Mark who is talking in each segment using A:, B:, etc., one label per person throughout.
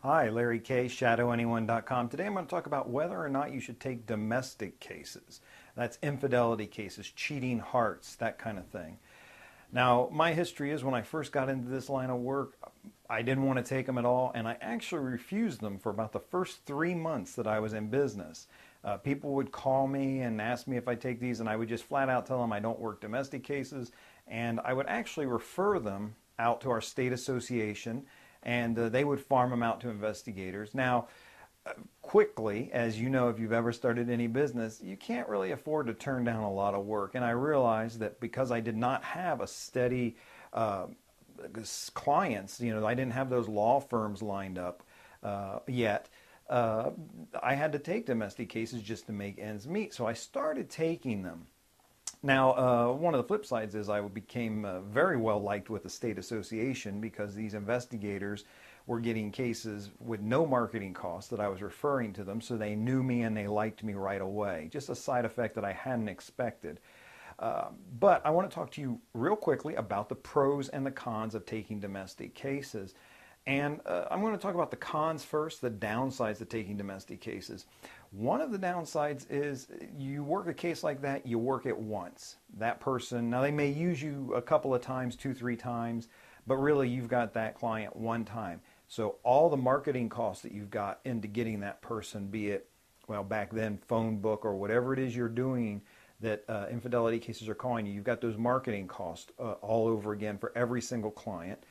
A: Hi, Larry K, ShadowAnyone.com. Today I'm going to talk about whether or not you should take domestic cases. That's infidelity cases, cheating hearts, that kind of thing. Now, my history is when I first got into this line of work, I didn't want to take them at all, and I actually refused them for about the first 3 months that I was in business. People would call me and ask me if I take these, and I would just flat out tell them I don't work domestic cases, and I would actually refer them out to our state association, and they would farm them out to investigators. Now, quickly, as you know, if you've ever started any business, you can't really afford to turn down a lot of work. And I realized that because I did not have a steady uh, clients, I didn't have those law firms lined up yet. Uh, I had to take domestic cases just to make ends meet. So I started taking them. Now, one of the flip sides is I became very well liked with the state association because these investigators were getting cases with no marketing costs that I was referring to them, so they knew me and they liked me right away. Just a side effect that I hadn't expected. But I want to talk to you real quickly about the pros and the cons of taking domestic cases. And I'm going to talk about the cons first, the downsides of taking domestic cases. One of the downsides is you work a case like that, you work it once. That person, now they may use you a couple of times, two, three times, but really you've got that client one time. So all the marketing costs that you've got into getting that person, be it, well, back then, phone book or whatever it is you're doing that infidelity cases are calling you, you've got those marketing costs all over again for every single client.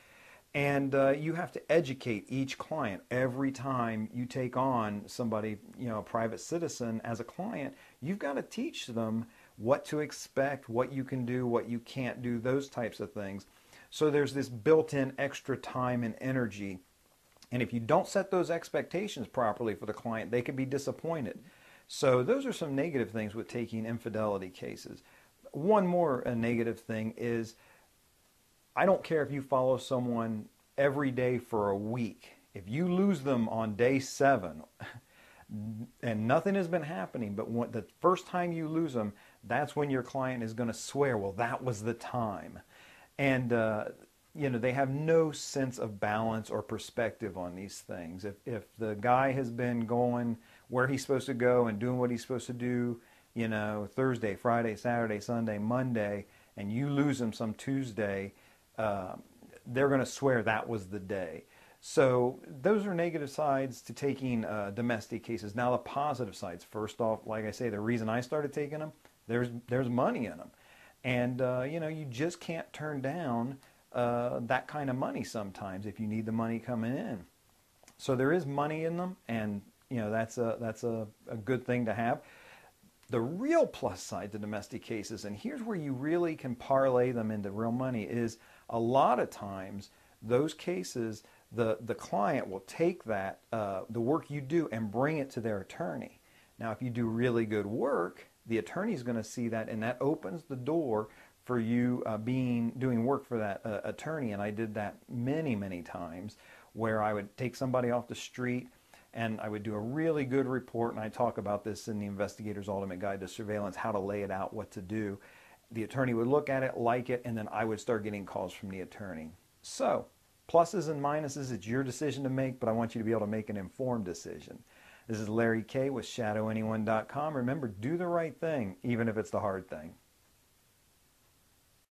A: And you have to educate each client every time you take on somebody, a private citizen as a client. You've got to teach them what to expect, what you can do, what you can't do, those types of things. So there's this built-in extra time and energy. And if you don't set those expectations properly for the client, they can be disappointed. So those are some negative things with taking infidelity cases. One more negative thing is I don't care if you follow someone every day for a week. If you lose them on day 7 and nothing has been happening, but the first time you lose them, that's when your client is going to swear, well, that was the time. And, they have no sense of balance or perspective on these things. If the guy has been going where he's supposed to go and doing what he's supposed to do, Thursday, Friday, Saturday, Sunday, Monday, and you lose him some Tuesday, they're going to swear that was the day. So those are negative sides to taking domestic cases. Now the positive sides, first off, like I say, the reason I started taking them, there's money in them. And, you just can't turn down that kind of money sometimes if you need the money coming in. So there is money in them, and, that's a good thing to have. The real plus side to domestic cases, and here's where you really can parlay them into real money, is a lot of times those cases, the client will take that, the work you do, and bring it to their attorney. Now, if you do really good work, the attorney's going to see that, and that opens the door for you doing work for that attorney. And I did that many, many times where I would take somebody off the street and I would do a really good report, and I talk about this in the Investigator's Ultimate Guide to Surveillance, how to lay it out, what to do. The attorney would look at it, like it, and then I would start getting calls from the attorney. So, pluses and minuses, it's your decision to make, but I want you to be able to make an informed decision. This is Larry K with ShadowAnyone.com. Remember, do the right thing, even if it's the hard thing.